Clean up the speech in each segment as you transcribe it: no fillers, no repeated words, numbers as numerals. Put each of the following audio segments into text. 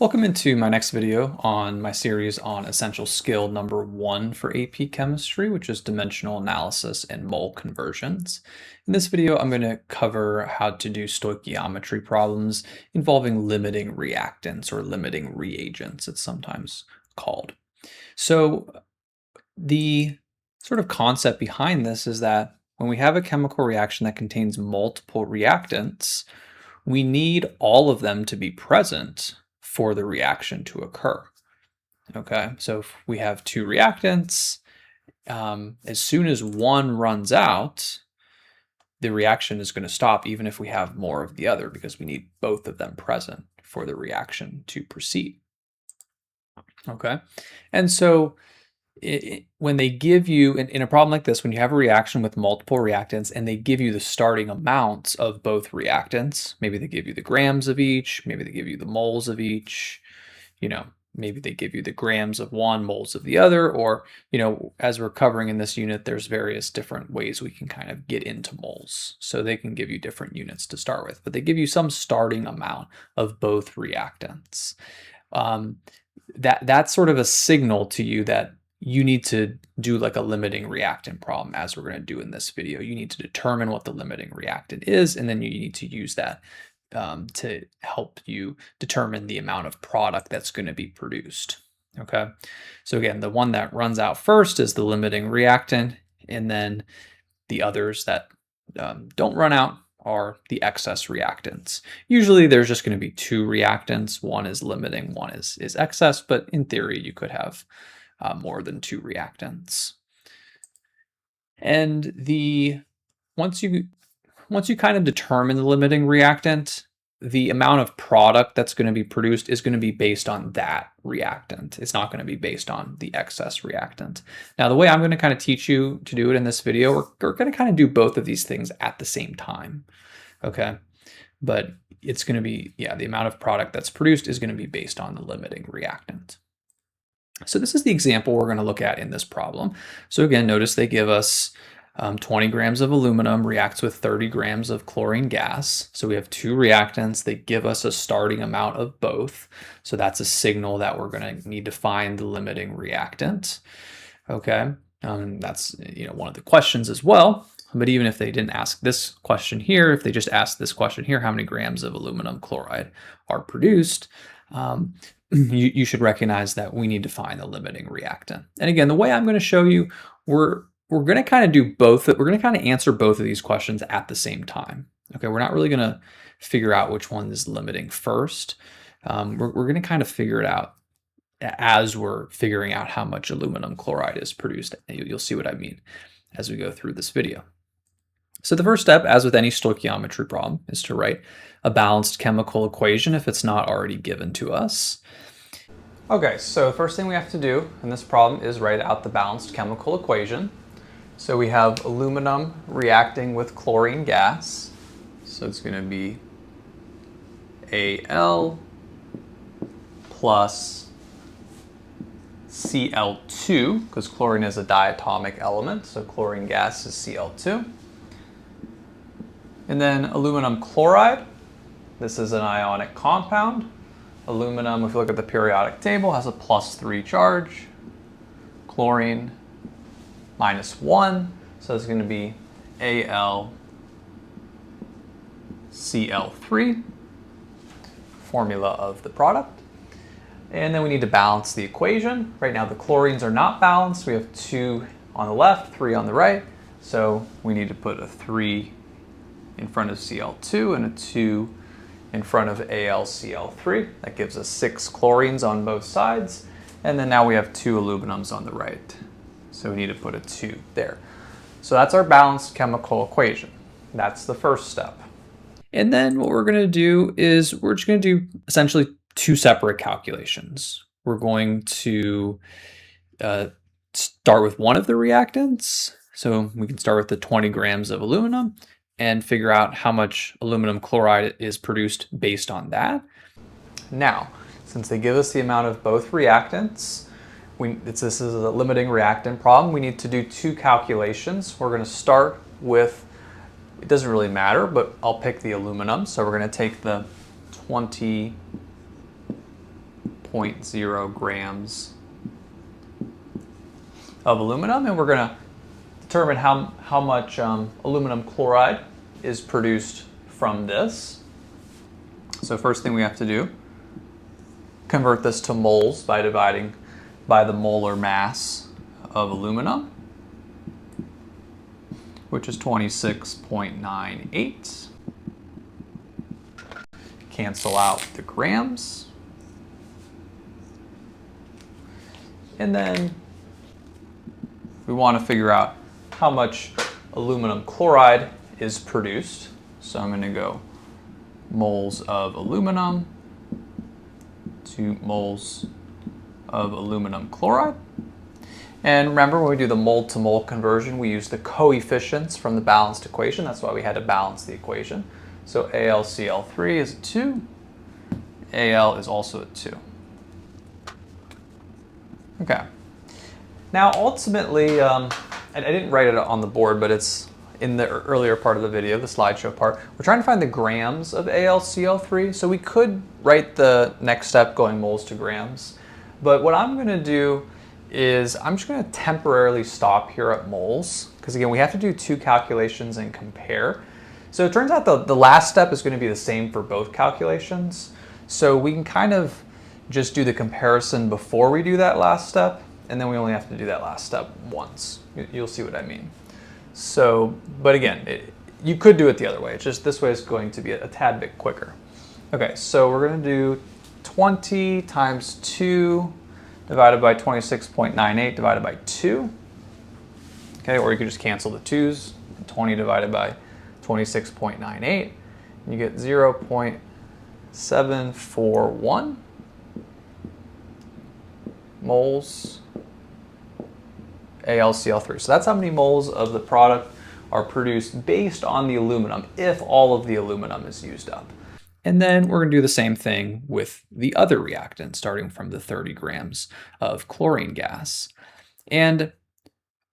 Welcome into my next video on my series on essential skill number 1 for AP Chemistry, which is dimensional analysis and mole conversions. In this video, I'm going to cover how to do stoichiometry problems involving limiting reactants or limiting reagents, it's sometimes called. So the sort of concept behind this is that when we have a chemical reaction that contains multiple reactants, we need all of them to be present for the reaction to occur. Okay, so if we have two reactants, as soon as one runs out, the reaction is going to stop even if we have more of the other because we need both of them present for the reaction to proceed. Okay, and so when they give you, in a problem like this, when you have a reaction with multiple reactants and they give you the starting amounts of both reactants, maybe they give you the grams of each, maybe they give you the moles of each, maybe they give you the grams of one, moles of the other, or, as we're covering in this unit, there's various different ways we can kind of get into moles. So they can give you different units to start with, but they give you some starting amount of both reactants. That's sort of a signal to you that you need to do like a limiting reactant problem, as we're going to do in this video. You need to determine what the limiting reactant is, and then you need to use that to help you determine the amount of product that's going to be produced. Okay, so again, the one that runs out first is the limiting reactant, and then the others that don't run out are the excess reactants. Usually there's just going to be two reactants. One is limiting, one is excess, but in theory you could have more than two reactants. And once you kind of determine the limiting reactant, the amount of product that's going to be produced is going to be based on that reactant. It's not going to be based on the excess reactant. Now, the way I'm going to kind of teach you to do it in this video, we're going to kind of do both of these things at the same time. Okay, but it's going to be, the amount of product that's produced is going to be based on the limiting reactant. So this is the example we're going to look at in this problem. So again, notice they give us 20 grams of aluminum reacts with 30 grams of chlorine gas. So we have two reactants. They give us a starting amount of both. So that's a signal that we're going to need to find the limiting reactant. Okay, that's one of the questions as well. But even if they didn't ask this question here, if they just asked this question here, how many grams of aluminum chloride are produced, you should recognize that we need to find the limiting reactant. And again, the way I'm going to show you, we're going to kind of do both. We're going to kind of answer both of these questions at the same time. Okay, we're not really going to figure out which one is limiting first. We're going to kind of figure it out as we're figuring out how much aluminum chloride is produced. You'll see what I mean as we go through this video. So the first step, as with any stoichiometry problem, is to write a balanced chemical equation if it's not already given to us. Okay, so the first thing we have to do in this problem is write out the balanced chemical equation. So we have aluminum reacting with chlorine gas. So it's going to be Al plus Cl2, because chlorine is a diatomic element, so chlorine gas is Cl2. And then aluminum chloride, this is an ionic compound. Aluminum, if you look at the periodic table, has a +3 charge. Chlorine, -1, so it's going to be AlCl3, formula of the product. And then we need to balance the equation. Right now the chlorines are not balanced. We have 2 on the left, 3 on the right, so we need to put a 3 in front of Cl2 and a 2 in front of AlCl3. That gives us 6 chlorines on both sides. And then now we have 2 aluminums on the right. So we need to put a 2 there. So that's our balanced chemical equation. That's the first step. And then what we're going to do is we're just going to do essentially 2 separate calculations. We're going to start with one of the reactants. So we can start with the 20 grams of aluminum and figure out how much aluminum chloride is produced based on that. Now, since they give us the amount of both reactants, this is a limiting reactant problem, we need to do 2 calculations. We're going to start with, it doesn't really matter, but I'll pick the aluminum. So we're going to take the 20 0.0 grams of aluminum, and we're going to determine how much aluminum chloride is produced from this. So first thing we have to do, convert this to moles by dividing by the molar mass of aluminum, which is 26.98. Cancel out the grams. And then we want to figure out how much aluminum chloride is produced. So I'm going to go moles of aluminum to moles of aluminum chloride. And remember, when we do the mole to mole conversion, we use the coefficients from the balanced equation. That's why we had to balance the equation. So AlCl3 is a 2. Al is also a 2. Okay. Now, ultimately, I didn't write it on the board, but it's in the earlier part of the video, the slideshow part. We're trying to find the grams of AlCl3. So we could write the next step going moles to grams. But what I'm going to do is I'm just going to temporarily stop here at moles, because again, we have to do two calculations and compare. So it turns out the last step is going to be the same for both calculations. So we can kind of just do the comparison before we do that last step, and then we only have to do that last step once. You'll see what I mean. So, but again, you could do it the other way. It's just this way is going to be a tad bit quicker. Okay, so we're going to do 20 times 2 divided by 26.98 divided by 2. Okay, or you could just cancel the 2's. 20 divided by 26.98. And you get 0.741 moles AlCl3. So that's how many moles of the product are produced based on the aluminum, if all of the aluminum is used up. And then we're going to do the same thing with the other reactant, starting from the 30 grams of chlorine gas. And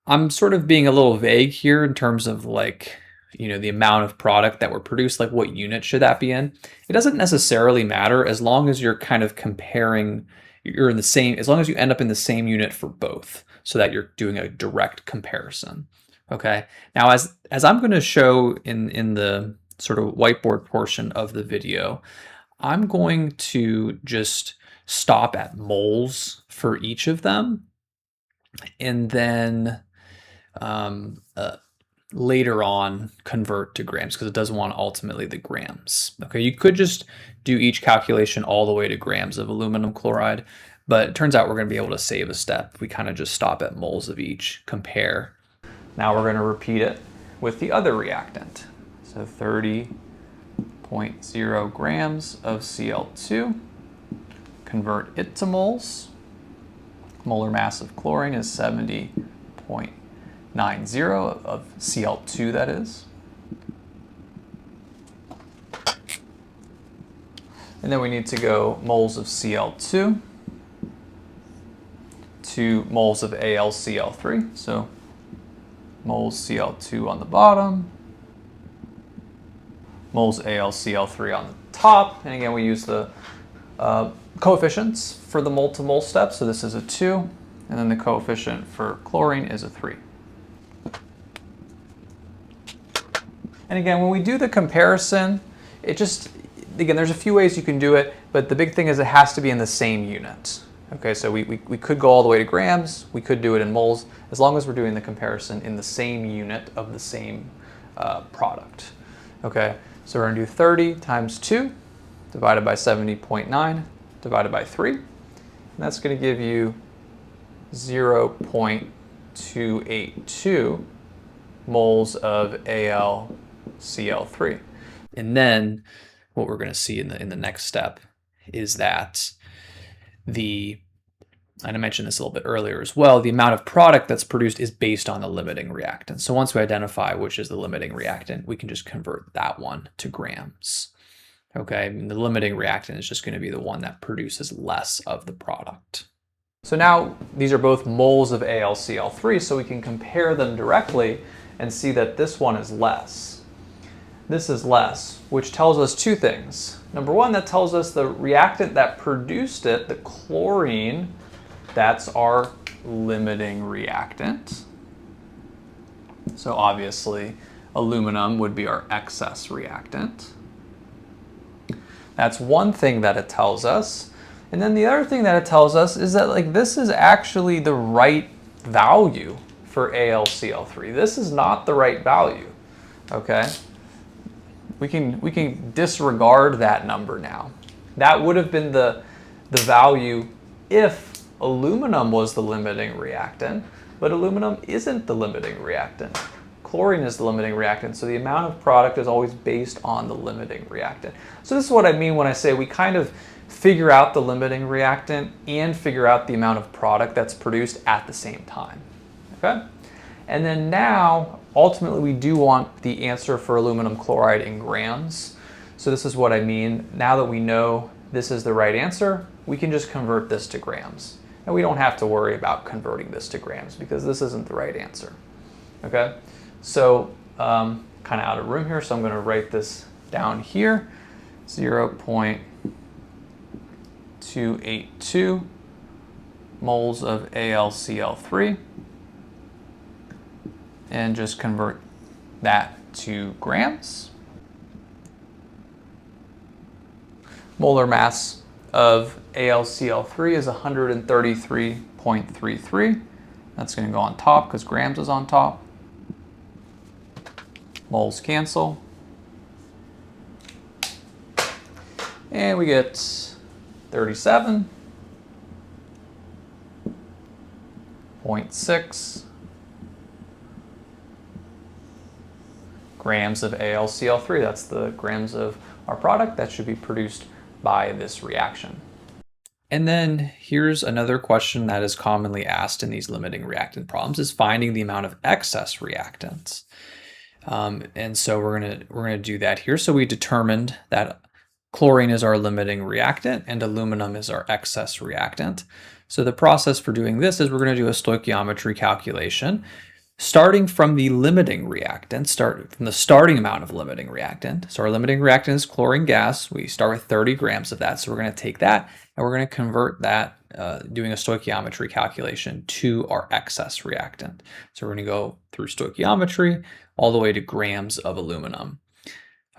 I'm sort of being a little vague here in terms of the amount of product that were produced, like what unit should that be in. It doesn't necessarily matter as long as you're kind of comparing, you're in the same, as long as you end up in the same unit for both, so that you're doing a direct comparison. Okay. Now, as I'm going to show in the sort of whiteboard portion of the video, I'm going to just stop at moles for each of them, and then later on convert to grams, because it doesn't want ultimately the grams. Okay, you could just do each calculation all the way to grams of aluminum chloride, but it turns out we're going to be able to save a step. We kind of just stop at moles of each, compare. Now we're going to repeat it with the other reactant. So 30.0 grams of Cl2, convert it to moles. Molar mass of chlorine is 70.90 of Cl2, that is. And then we need to go moles of Cl2 to moles of AlCl3. So moles Cl2 on the bottom, moles AlCl3 on the top. And again, we use the coefficients for the mole to mole step. So this is a 2, and then the coefficient for chlorine is a 3. And again, when we do the comparison, again, there's a few ways you can do it, but the big thing is it has to be in the same unit. Okay, so we could go all the way to grams, we could do it in moles, as long as we're doing the comparison in the same unit of the same product. Okay, so we're gonna do 30 times 2 divided by 70.9 divided by 3. And that's gonna give you 0.282 moles of AlCl3. And then what we're going to see in the next step is that and I mentioned this a little bit earlier as well, the amount of product that's produced is based on the limiting reactant. So once we identify which is the limiting reactant, we can just convert that one to grams. Okay, and the limiting reactant is just going to be the one that produces less of the product. So now these are both moles of AlCl3, so we can compare them directly and see that this one is less. this is less, which tells us two things. Number one, that tells us the reactant that produced it, the chlorine, that's our limiting reactant. So obviously, aluminum would be our excess reactant. That's one thing that it tells us. And then the other thing that it tells us is that like this is actually the right value for AlCl3. This is not the right value, okay? We can disregard that number now. That would have been the value if aluminum was the limiting reactant, but aluminum isn't the limiting reactant. Chlorine is the limiting reactant, so the amount of product is always based on the limiting reactant. So this is what I mean when I say we kind of figure out the limiting reactant and figure out the amount of product that's produced at the same time, okay? And then now, ultimately, we do want the answer for aluminum chloride in grams. So this is what I mean. Now that we know this is the right answer, we can just convert this to grams. And we don't have to worry about converting this to grams because this isn't the right answer, okay? So kind of out of room here, so I'm going to write this down here. 0.282 moles of AlCl3, and just convert that to grams. Molar mass of AlCl3 is 133.33. That's going to go on top because grams is on top. Moles cancel. And we get 37.6 grams of AlCl3. That's the grams of our product that should be produced by this reaction. And then here's another question that is commonly asked in these limiting reactant problems is finding the amount of excess reactants. And so we're gonna do that here. So we determined that chlorine is our limiting reactant and aluminum is our excess reactant. So the process for doing this is we're going to do a stoichiometry calculation. Starting from the limiting reactant, start from the starting amount of limiting reactant. So our limiting reactant is chlorine gas. We start with 30 grams of that. So we're going to take that and we're going to convert that, doing a stoichiometry calculation, to our excess reactant. So we're going to go through stoichiometry all the way to grams of aluminum.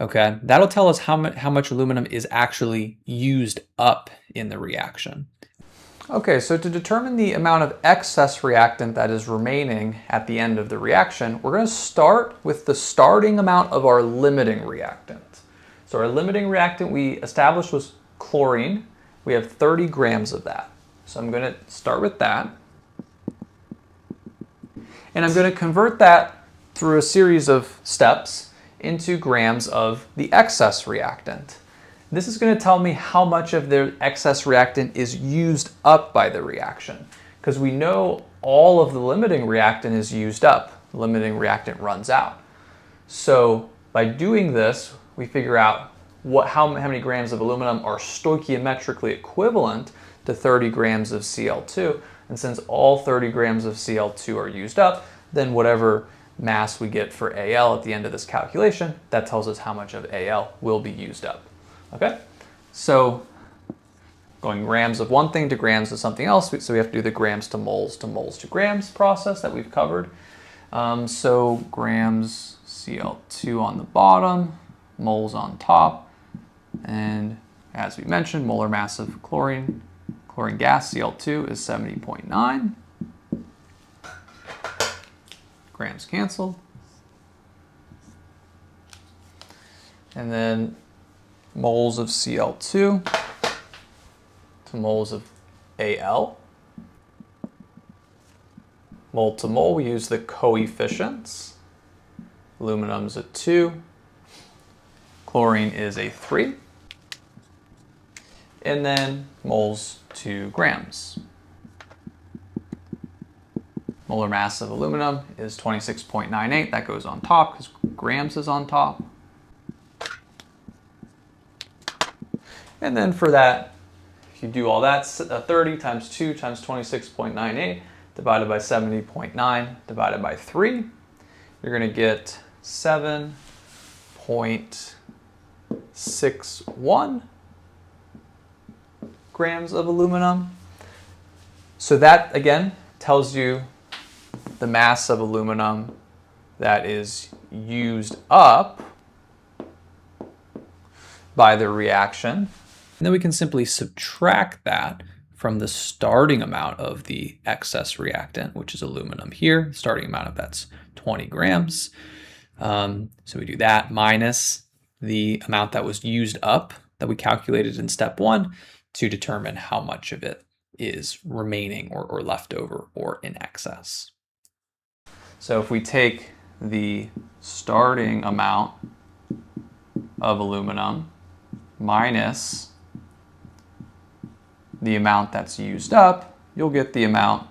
Okay, that'll tell us how much aluminum is actually used up in the reaction. Okay, so to determine the amount of excess reactant that is remaining at the end of the reaction, we're going to start with the starting amount of our limiting reactant. So our limiting reactant we established was chlorine. We have 30 grams of that. So I'm going to start with that. And I'm going to convert that through a series of steps into grams of the excess reactant. This is going to tell me how much of the excess reactant is used up by the reaction, because we know all of the limiting reactant is used up. The limiting reactant runs out. So by doing this, we figure out how many grams of aluminum are stoichiometrically equivalent to 30 grams of Cl2. And since all 30 grams of Cl2 are used up, then whatever mass we get for Al at the end of this calculation, that tells us how much of Al will be used up. Okay, so going grams of one thing to grams of something else, so we have to do the grams to moles to grams process that we've covered. So grams Cl2 on the bottom, moles on top, and as we mentioned, molar mass of chlorine gas Cl2 is 70.9. Grams canceled. And then moles of Cl2 to moles of Al. Mole to mole, we use the coefficients. Aluminum's a 2. Chlorine is a 3. And then moles to grams. Molar mass of aluminum is 26.98. That goes on top because grams is on top. And then for that, if you do all that, 30 times 2 times 26.98 divided by 70.9 divided by 3, you're going to get 7.2 7.61 grams of aluminum. So that, again, tells you the mass of aluminum that is used up by the reaction. And then we can simply subtract that from the starting amount of the excess reactant, which is aluminum here. Starting amount of that's 20 grams. So we do that minus the amount that was used up that we calculated in step 1 to determine how much of it is remaining or left over or in excess. So if we take the starting amount of aluminum minus the amount that's used up, you'll get the amount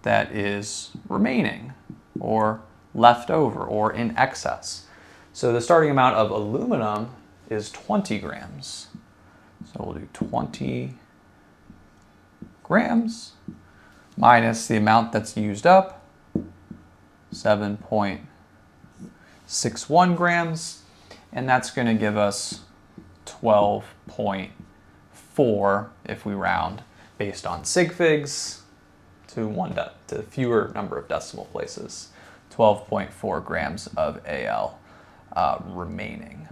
that is remaining or left over or in excess. So the starting amount of aluminum is 20 grams. So we'll do 20 grams minus the amount that's used up, 7.61 grams, and that's going to give us 12.4 if we round based on sig figs to fewer number of decimal places. 12.4 grams of Al remaining.